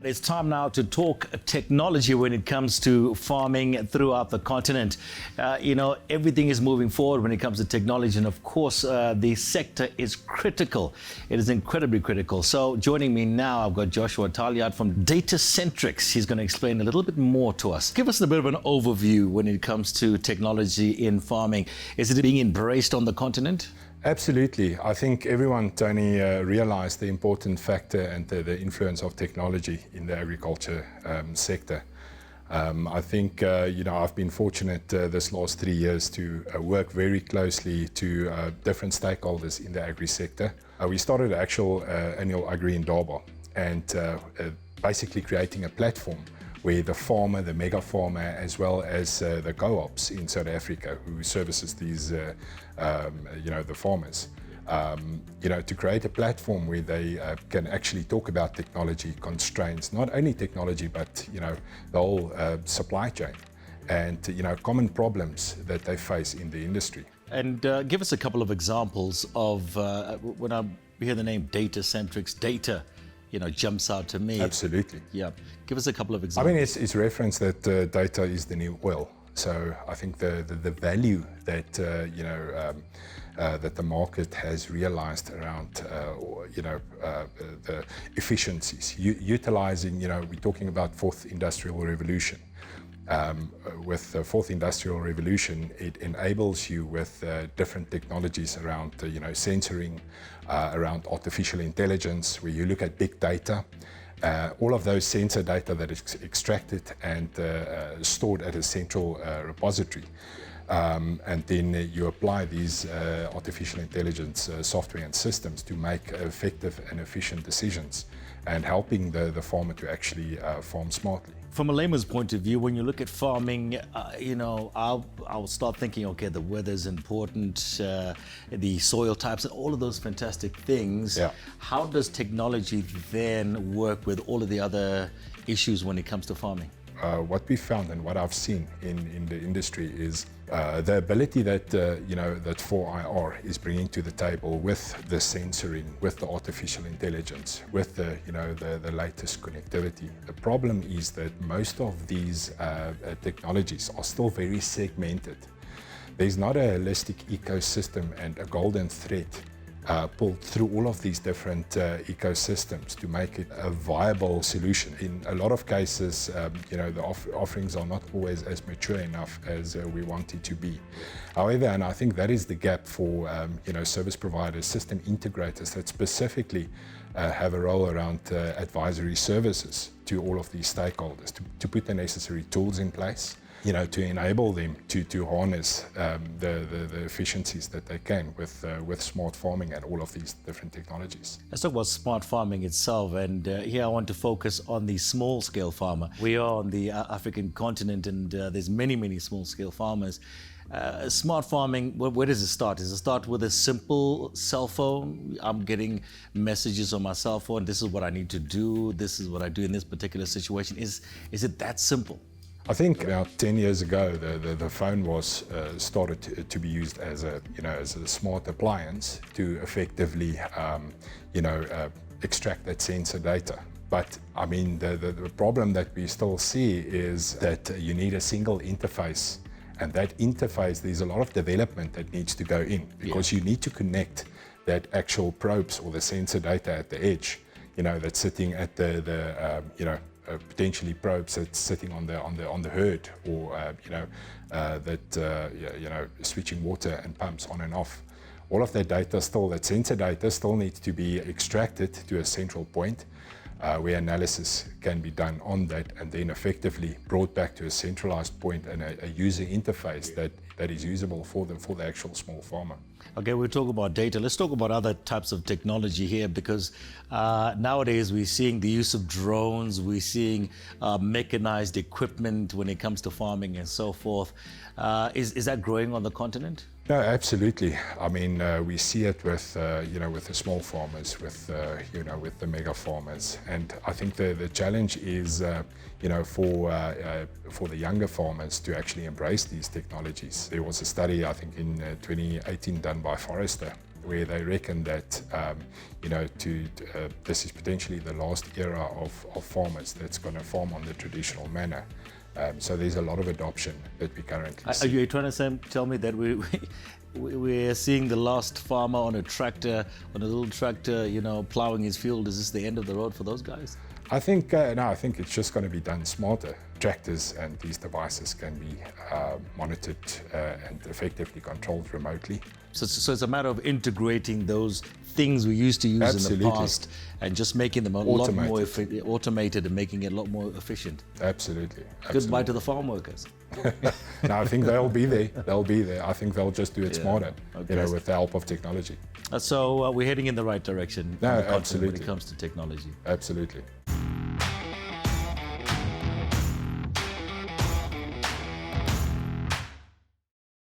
It's time now to talk technology when it comes to farming throughout the continent. Everything is moving forward when it comes to technology, and of course, the sector is critical. It is incredibly critical. So joining me now, I've got Joshua Taljaard from Datacentrix. He's going to explain a little bit more to us. Give us a bit of an overview when it comes to technology in farming. Is it being embraced on the continent? Absolutely. I think everyone, Tony, realized the important factor and the influence of technology in the agriculture sector. I think, I've been fortunate this last 3 years to work very closely to different stakeholders in the agri sector. We started an actual annual agri in Ndoro and basically creating a platform where the farmer, the mega farmer, as well as the co-ops in South Africa who services these, the farmers, to create a platform where they can actually talk about technology constraints, not only technology, but, the whole supply chain and, common problems that they face in the industry. And give us a couple of examples of, when I hear the name Datacentrix, data, jumps out to me. Absolutely. Yeah. Give us a couple of examples. I mean, it's reference that data is the new oil. So I think the value that, that the market has realized around, the efficiencies, utilizing, we're talking about fourth industrial revolution. With the fourth industrial revolution, it enables you with different technologies around, sensoring, around artificial intelligence, where you look at big data, all of those sensor data that is extracted and stored at a central repository. And then you apply these artificial intelligence software and systems to make effective and efficient decisions and helping the farmer to actually farm smartly. From a layman's point of view, when you look at farming, I'll start thinking, okay, the weather's important, the soil types, and all of those fantastic things. Yeah. How does technology then work with all of the other issues when it comes to farming? What we found and what I've seen in the industry is the ability that that 4IR is bringing to the table with the sensoring, with the artificial intelligence, with the latest connectivity. The problem is that most of these technologies are still very segmented. There's not a holistic ecosystem and a golden thread pulled through all of these different ecosystems to make it a viable solution. In a lot of cases, the offerings are not always as mature enough as we want it to be. However, and I think that is the gap for service providers, system integrators that specifically have a role around advisory services to all of these stakeholders, to put the necessary tools in place, to enable them to harness the efficiencies that they can with smart farming and all of these different technologies. Let's talk about smart farming itself, and here I want to focus on the small-scale farmer. We are on the African continent, and there's many small-scale farmers. Smart farming, where does it start? Does it start with a simple cell phone? I'm getting messages on my cell phone, this is what I need to do, this is what I do in this particular situation. Is it that simple? I think about 10 years ago, the phone was started to be used as a smart appliance to effectively extract that sensor data. But I mean, the problem that we still see is that you need a single interface, and that interface, there's a lot of development that needs to go in because you need to connect that actual probes or the sensor data at the edge, that's sitting at the potentially probes that's sitting on the herd, or switching water and pumps on and off. All of that data that sensor data still needs to be extracted to a central point where analysis can be done on that and then effectively brought back to a centralized point and a user interface that is usable for the actual small farmer. Okay, we'll talk about data. Let's talk about other types of technology here, because nowadays we're seeing the use of drones, we're seeing mechanized equipment when it comes to farming and so forth. Is that growing on the continent? No, absolutely. I mean, we see it with the small farmers, with the mega farmers, and I think the challenge is, for the younger farmers to actually embrace these technologies. There was a study, I think, in 2018 done by Forrester, where they reckon that this is potentially the last era of farmers that's going to farm on the traditional manner. So there's a lot of adoption that we currently see. Are you trying to tell me that we're seeing the last farmer on a tractor, on a little tractor, plowing his field? Is this the end of the road for those guys? I think I think it's just going to be done smarter. Tractors and these devices can be monitored and effectively controlled remotely. So it's a matter of integrating those things we used to use in the past and just making them a lot more automated and making it a lot more efficient. Absolutely. Goodbye to the farm workers. No, I think they'll be there. They'll be there. I think they'll just do it smarter, with the help of technology. So we're heading in the right direction No, on the continent absolutely. when it comes to technology. Absolutely.